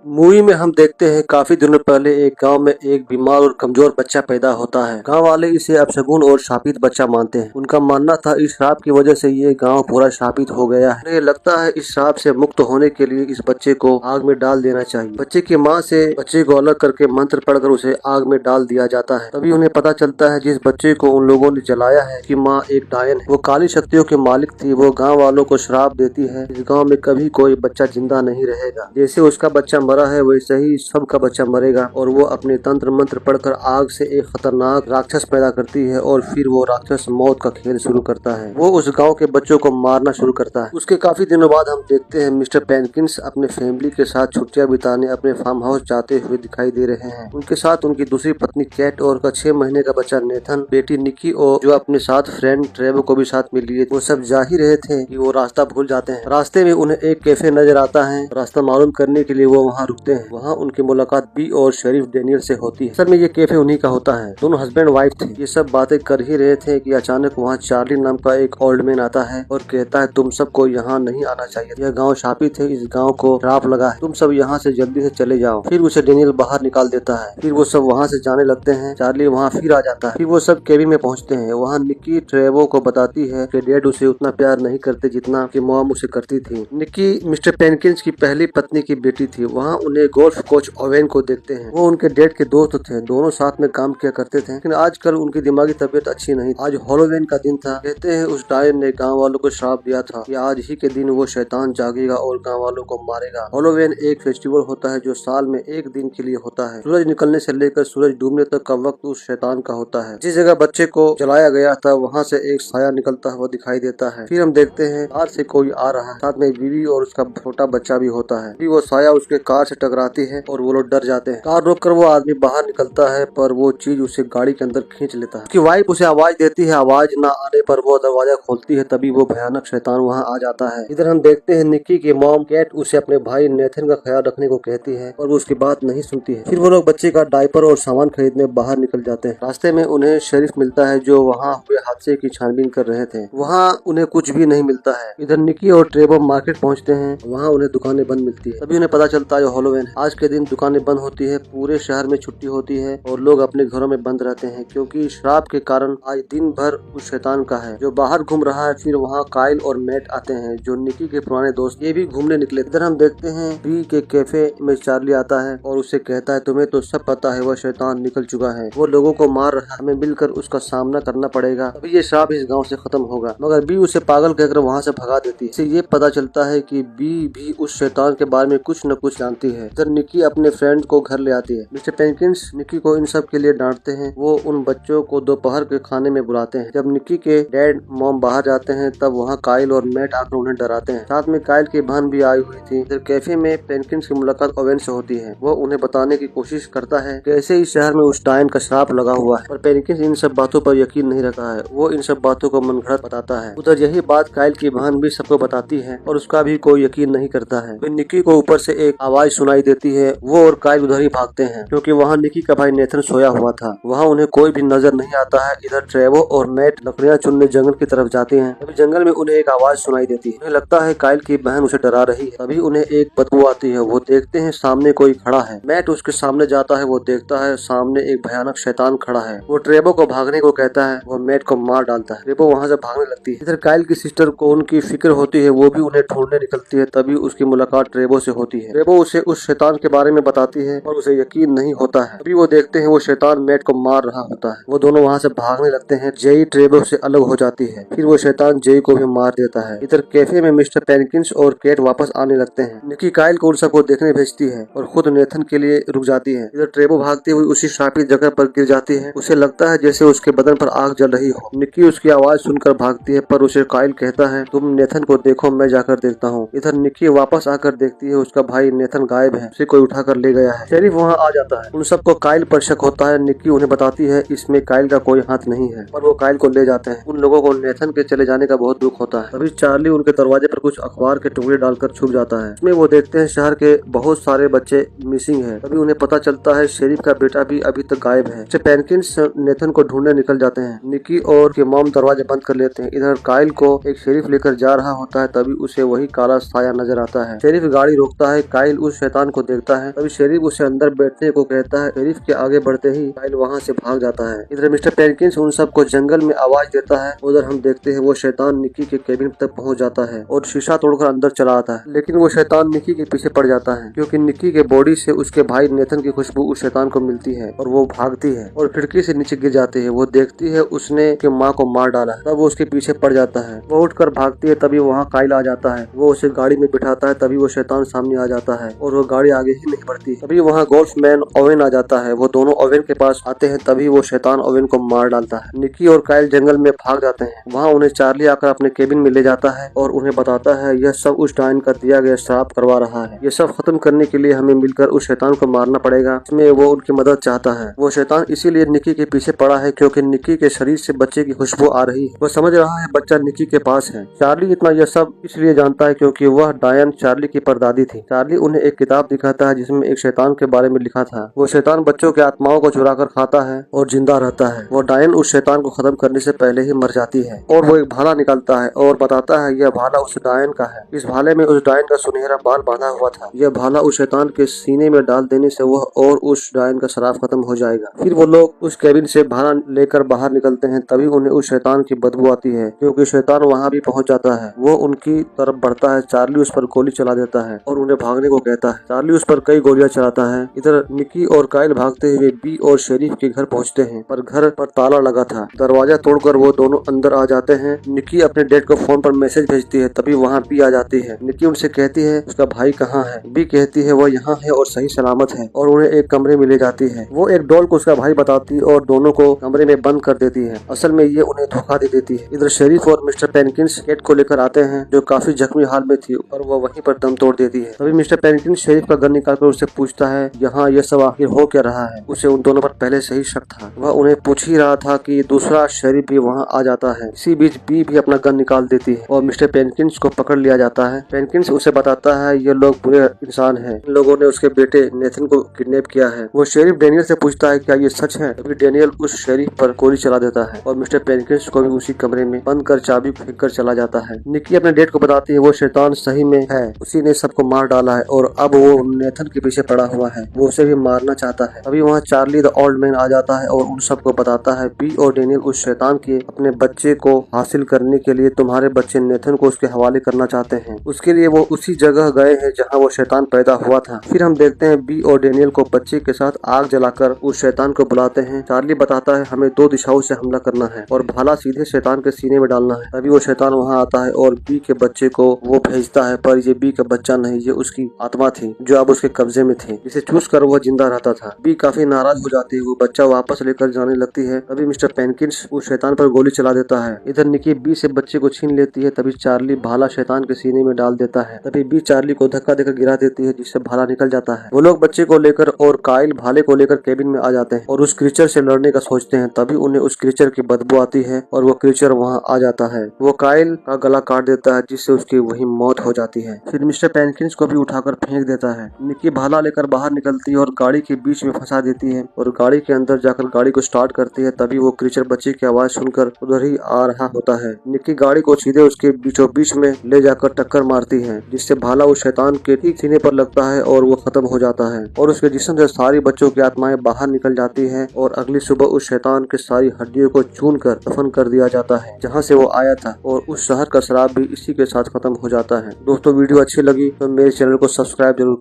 Movie में हम देखते हैं काफी दिनों पहले एक गांव में एक बीमार और कमजोर बच्चा पैदा होता है। गांव वाले इसे अपशगुन और शापित बच्चा मानते हैं। उनका मानना था इस श्राप की वजह से ये गांव पूरा शापित हो गया है। उन्हें लगता है इस श्राप से मुक्त होने के लिए इस बच्चे को आग में डाल देना चाहिए। बच्चे की माँ से बच्चे को अलग करके मंत्र पढ़कर उसे आग में डाल दिया जाता है। तभी उन्हें पता चलता है जिस बच्चे को उन लोगों ने जलाया है कि माँ एक डायन है, वो काली शक्तियों के मालिक थी। वो गाँव वालों को श्राप देती है इस गाँव में कभी कोई बच्चा जिंदा नहीं रहेगा। जैसे उसका बच्चा मरा है वैसे ही सबका बच्चा मरेगा। और वो अपने तंत्र मंत्र पढ़कर आग से एक खतरनाक राक्षस पैदा करती है और फिर वो राक्षस मौत का खेल शुरू करता है। वो उस गांव के बच्चों को मारना शुरू करता है। उसके काफी दिनों बाद हम देखते हैं मिस्टर पेनकिंस अपने फैमिली के साथ छुट्टियां बिताने अपने फार्म हाउस जाते हुए दिखाई दे रहे हैं। उनके साथ उनकी दूसरी पत्नी कैट और 6 महीने का बच्चा नेथन, बेटी निकी और जो अपने साथ फ्रेंड ट्रेवो को भी साथ मिल लिए। वो सब जा ही रहे थे कि वो रास्ता भूल जाते हैं। रास्ते में उन्हें एक कैफे नजर आता है। रास्ता मालूम करने के लिए वो वहाँ रुकते हैं। वहाँ उनकी मुलाकात बी और शेरिफ डेनियल से होती है। असल में ये कैफे उन्हीं का होता है। दोनों हस्बैंड वाइफ थे। ये सब बातें कर ही रहे थे कि अचानक वहाँ चार्ली नाम का एक ओल्ड मैन आता है और कहता है तुम सबको यहाँ नहीं आना चाहिए। यह गांव शापित है, इस गांव को श्राप लगा है, तुम सब यहाँ से जल्दी से चले जाओ। फिर उसे डेनियल बाहर निकाल देता है। फिर वो सब वहाँ से जाने लगते हैं। चार्ली वहाँ फिर आ जाता है। फिर वो सब केबिन में पहुँचते हैं। वहाँ निकी ट्रेवो को बताती है कि डैड उसे उतना प्यार नहीं करते जितना कि मॉम उसे करती थी। निकी मिस्टर पेनकिंस की पहली पत्नी की बेटी थी। वहाँ उन्हें गोल्फ कोच ओवेन को देखते हैं। वो उनके डैड के दोस्त थे। दोनों साथ में काम किया करते थे। लेकिन आजकल उनकी दिमागी तबीयत अच्छी नहीं। आज हॉलोवेन का दिन था। कहते हैं उस डायन ने गांव वालों को श्राप दिया था कि आज ही के दिन वो शैतान जागेगा और गांव वालों को मारेगा। हॉलोवेन एक फेस्टिवल होता है जो साल में एक दिन के लिए होता है। सूरज निकलने से लेकर सूरज डूबने तक का वक्त उस शैतान का होता है। जिस जगह बच्चे को जलाया गया था वहाँ से एक साया निकलता हुआ दिखाई देता है। फिर हम देखते हैं कार से कोई आ रहा है। साथ में बीवी और उसका छोटा बच्चा भी होता है। फिर वो साया उसके कार से टकराती है और वो लोग डर जाते हैं। कार रोककर वो आदमी बाहर निकलता है पर वो चीज उसे गाड़ी के अंदर खींच लेता है। उसकी वाइफ उसे आवाज देती है। आवाज न आने पर वो दरवाजा खोलती है। तभी वो भयानक शैतान वहाँ आ जाता है। इधर हम देखते हैं निक्की की मॉम कैट उसे अपने भाई नेथन का ख्याल रखने को कहती है और वो उसकी बात नहीं सुनती है। फिर वो लोग बच्चे का डायपर और सामान खरीदने बाहर निकल जाते हैं। रास्ते में उन्हें शेरिफ मिलता है जो वहाँ हुए हादसे की छानबीन कर रहे थे। वहाँ उन्हें कुछ भी नहीं मिलता है। इधर निक्की और ट्रेवो मार्केट पहुँचते हैं। वहाँ उन्हें दुकानें बंद मिलती है। तभी उन्हें पता चलता है हॉलोवेन है। आज के दिन दुकानें बंद होती है। पूरे शहर में छुट्टी होती है और लोग अपने घरों में बंद रहते हैं क्योंकि श्राप के कारण आज दिन भर उस शैतान का है जो बाहर घूम रहा है। फिर वहाँ काइल और मैट आते हैं जो निकी के पुराने दोस्त, ये भी घूमने निकले। इधर हम देखते हैं बी के कैफे में चार्ली आता है और उसे कहता है तुम्हें तो सब पता है वह शैतान निकल चुका है, वो लोगों को मार रहा है, हमें मिलकर उसका सामना करना पड़ेगा, अभी ये श्राप इस गाँव से खत्म होगा। मगर बी उसे पागल कहकर वहाँ से भगा देती है। इससे ये पता चलता है कि बी भी उस शैतान के बारे में कुछ न कुछ जानती है। इधर निकी अपने फ्रेंड को घर ले आती है। मिस्टर पेनकिंस निकी को इन सब के लिए डांटते हैं। वो उन बच्चों को दोपहर के खाने में बुलाते हैं। जब निकी के डैड मॉम बाहर जाते हैं तब वहाँ काइल और मैट आकर उन्हें डराते हैं। साथ में काइल की बहन भी आई हुई थी। इधर कैफे में पेनकिंस की मुलाकात ओवेन से होती है। वो उन्हें बताने की कोशिश करता है कैसे इस शहर में उस डायन का श्राप लगा हुआ है, पर पेनकिंस इन सब बातों पर यकीन नहीं रखता है। वो इन सब बातों को मनगढ़ंत बताता है। उधर यही बात काइल की बहन भी सबको बताती है और उसका भी कोई यकीन नहीं करता है। फिर निकी को ऊपर से एक आवाज सुनाई देती है। वो और काइल उधर ही भागते हैं क्योंकि वहाँ निकी का भाई नेथन सोया हुआ था। वहाँ उन्हें कोई भी नजर नहीं आता है। इधर ट्रेवो और मैट लकड़ियाँ चुनने जंगल की तरफ जाते हैं। तभी जंगल में उन्हें एक आवाज सुनाई देती है। उन्हें लगता है काइल की बहन उसे डरा रही है। तभी उन्हें एक बदबू आती है। वो देखते हैं सामने कोई खड़ा है। मैट उसके सामने जाता है। वो देखता है सामने एक भयानक शैतान खड़ा है। वो ट्रेवो को भागने को कहता है। वो मैट को मार डालता है। ट्रेवो वहाँ से भागने लगती है। इधर काइल की सिस्टर को उनकी फिक्र होती है। वो भी उन्हें ढूंढने निकलती है। तभी उसकी मुलाकात ट्रेवो से होती है। ट्रेवो उसे उस शैतान के बारे में बताती है और उसे यकीन नहीं होता है। अभी वो देखते हैं वो शैतान मैट को मार रहा होता है। वो दोनों वहाँ से भागने लगते हैं। जेई ट्रेवो से अलग हो जाती है। फिर वो शैतान जेई को भी मार देता है। इधर कैफे में मिस्टर पेनकिंस और कैट वापस आने लगते हैं। निकी काइल को उन सबको देखने भेजती है और खुद नेथन के लिए रुक जाती है। इधर ट्रेवो भागती हुई उसी श्रापित जगह पर गिर जाती है। उसे लगता है जैसे उसके बदन पर आग जल रही हो। निकी उसकी आवाज सुनकर भागती है पर उसे काइल कहता है तुम नेथन को देखो, मैं जाकर देखता हूँ। इधर निकी वापस आकर देखती है उसका भाई नेथन गायब है। उसे कोई उठाकर ले गया है। शेरिफ वहाँ आ जाता है। उन सबको काइल पर शक होता है। निकी उन्हें बताती है इसमें काइल का कोई हाथ नहीं है और वो काइल को ले जाते हैं। उन लोगों को नेथन के चले जाने का बहुत दुख होता है। तभी चार्ली उनके दरवाजे पर कुछ अखबार के टुकड़े डालकर छुप जाता है। इसमें वो देखते हैं शहर के बहुत सारे बच्चे मिसिंग है। तभी उन्हें पता चलता है शेरिफ का बेटा भी अभी तक गायब है। पेनकिंस नेथन को ढूंढने निकल जाते हैं। निकी और के मॉम दरवाजे बंद कर लेते हैं। इधर काइल को एक शेरिफ लेकर जा रहा होता है। तभी उसे वही काला साया नजर आता है। शेरिफ गाड़ी रोकता है। काइल उस शैतान को देखता है तभी शेरिफ उसे अंदर बैठने को कहता है। शेरिफ के आगे बढ़ते ही काइल वहाँ से भाग जाता है। इधर मिस्टर पेनकिंस उन सबको जंगल में आवाज देता है। उधर हम देखते हैं वो शैतान निक्की के केबिन तक पहुँच जाता है और शीशा तोड़कर अंदर चला आता है, लेकिन वो शैतान निक्की के पीछे पड़ जाता है क्योंकि निक्की के बॉडी से उसके भाई नेथन की खुशबू उस शैतान को मिलती है और वो भागती है और खिड़की से नीचे गिर जाती है। वो देखती है उसने उसकी माँ को मार डाला है, तब वो उसके पीछे पड़ जाता है। वो उठकर भागती है, तभी वहाँ काइल आ जाता है। वो उसे गाड़ी में बिठाता है, तभी वो शैतान सामने आ जाता है और वो गाड़ी आगे ही नहीं बढ़ती। तभी वहाँ गोल्फमैन ओवेन आ जाता है। वो दोनों ओवेन के पास आते हैं, तभी वो शैतान ओवेन को मार डालता है। निक्की और काइल जंगल में भाग जाते हैं। वहाँ उन्हें चार्ली आकर अपने केबिन में ले जाता है और उन्हें बताता है यह सब उस डायन का दिया गया श्राप करवा रहा है। ये सब खत्म करने के लिए हमें मिलकर उस शैतान को मारना पड़ेगा। इसमें वो उनकी मदद चाहता है। वो शैतान इसीलिए निक्की के पीछे पड़ा है क्योंकि निक्की के शरीर से बच्चे की खुशबू आ रही है। वो समझ रहा है बच्चा निक्की के पास है। चार्ली इतना यह सब इसलिए जानता है क्योंकि वह डायन चार्ली की परदादी थी। चार्ली उन्हें एक किताब दिखाता है जिसमें एक शैतान के बारे में लिखा था। वो शैतान बच्चों के आत्माओं को चुरा कर खाता है और जिंदा रहता है। वो डायन उस शैतान को खत्म करने से पहले ही मर जाती है और वो एक भाला निकालता है और बताता है यह भाला उस डायन का है। इस भाले में उस डायन का सुनहरा बाल बांधा हुआ था। यह भाला उस शैतान के सीने में डाल देने से वह और उस डायन का श्राप खत्म हो जाएगा। फिर वो लोग उस केबिन से भाला लेकर बाहर निकलते हैं, तभी उन्हें उस शैतान की बदबू आती है क्योंकि शैतान वहाँ भी पहुँच जाता है। वो उनकी तरफ बढ़ता है। चार्ली उस पर गोली चला देता है और उन्हें भागने को कहता है। चार्ली उस पर कई गोलियां चलाता है। इधर निक्की और काइल भागते हुए बी और शेरिफ के घर पहुँचते हैं, पर घर पर ताला लगा था। दरवाजा तोड़कर वो दोनों अंदर आ जाते हैं। निक्की अपने डैड को फोन पर मैसेज भेजती है, तभी वहाँ बी आ जाती है। निक्की उनसे कहती है उसका भाई कहाँ है। बी कहती है वो यहाँ है और सही सलामत है और उन्हें एक कमरे में ले जाती है। वो एक डॉल को उसका भाई बताती है और दोनों को कमरे में बंद कर देती है। असल में ये उन्हें धोखा दे देती है। इधर शेरिफ और मिस्टर पेनकिंस केट को लेकर आते हैं जो काफी जख्मी हाल में थी और वो वहीं पर दम तोड़ देती है। तभी मिस्टर पेनकिंस शेरिफ का गन निकालकर उससे पूछता है यहाँ ये सब आखिर हो क्या रहा है। उसे उन दोनों पर पहले से ही शक था। वह उन्हें पूछ ही रहा था कि दूसरा शेरिफ भी वहाँ आ जाता है। इसी बीच बी भी अपना गन निकाल देती है और मिस्टर पेनकिंस को पकड़ लिया जाता है। पेनकिंस उसे बताता है ये लोग बुरे इंसान हैं। इन लोगों ने उसके बेटे नेथन को किडनैप किया है। वो शेरिफ डेनियल से पूछता है क्या ये सच है। तभी डेनियल उस शेरिफ पर गोली चला देता है और मिस्टर पेनकिंस को भी उसी कमरे में बंद कर चाबी फेंक कर चला जाता है। निक्की अपने डैड को बताती है वो शैतान सही में है, उसी ने सबको मार डाला है और अब वो नेथन के पीछे पड़ा हुआ है। वो उसे भी मारना चाहता है। अभी वहाँ चार्ली द ओल्ड मैन आ जाता है और उन सबको बताता है बी और डेनियल उस शैतान के अपने बच्चे को हासिल करने के लिए तुम्हारे बच्चे नेथन को उसके हवाले करना चाहते हैं। उसके लिए वो उसी जगह गए हैं जहाँ वो शैतान पैदा हुआ था। फिर हम देखते हैं बी और डेनियल को बच्चे के साथ आग जलाकर उस शैतान को बुलाते हैं। चार्ली बताता है हमें 2 दिशाओं से हमला करना है और भाला सीधे शैतान के सीने में डालना है। तभी वो शैतान वहाँ आता है और बी के बच्चे को वो भेजता है, पर ये बी का बच्चा नहीं, ये उसकी आत्मा थी जो अब उसके कब्जे में थी, जिसे चूस कर वह जिंदा रहता था। बी काफी नाराज हो जाती है। वो बच्चा वापस लेकर जाने लगती है। तभी मिस्टर पेनकिंस उस शैतान पर गोली चला देता है। इधर निक्की बी से बच्चे को छीन लेती है। तभी चार्ली भाला शैतान के सीने में डाल देता है। तभी बी चार्ली को धक्का देकर गिरा देती है जिससे भाला निकल जाता है। वो लोग बच्चे को लेकर और काइल भाले को लेकर केबिन में आ जाते हैं और उस क्रीचर से लड़ने का सोचते हैं। तभी उन्हें उस क्रीचर की बदबू आती है और वो क्रीचर वहाँ आ जाता है। वो काइल का गला काट देता है जिससे उसकी वही मौत हो जाती है। फिर मिस्टर पेनकिंस को भी उठाकर फेंक देता है। निक्की भाला लेकर बाहर निकलती है और गाड़ी के बीच में फंसा देती है और गाड़ी के अंदर जाकर गाड़ी को स्टार्ट करती है। तभी वो क्रीचर बच्चे की आवाज सुनकर उधर ही आ रहा होता है। निक्की गाड़ी को सीधे उसके बीचों बीच में ले जाकर टक्कर मारती है जिससे भाला उस शैतान के ठीक सीने पर लगता है और वो खत्म हो जाता है और उसके जिस्म से सारी बच्चों की आत्माएं बाहर निकल जाती है और अगली सुबह उस शैतान के सारी हड्डियों को चून कर दफन कर दिया जाता है जहाँ से वो आया था और उस शहर का शराब भी इसी के साथ खत्म हो जाता है। दोस्तों वीडियो अच्छी लगी तो मेरे चैनल को सब्सक्राइब जरूर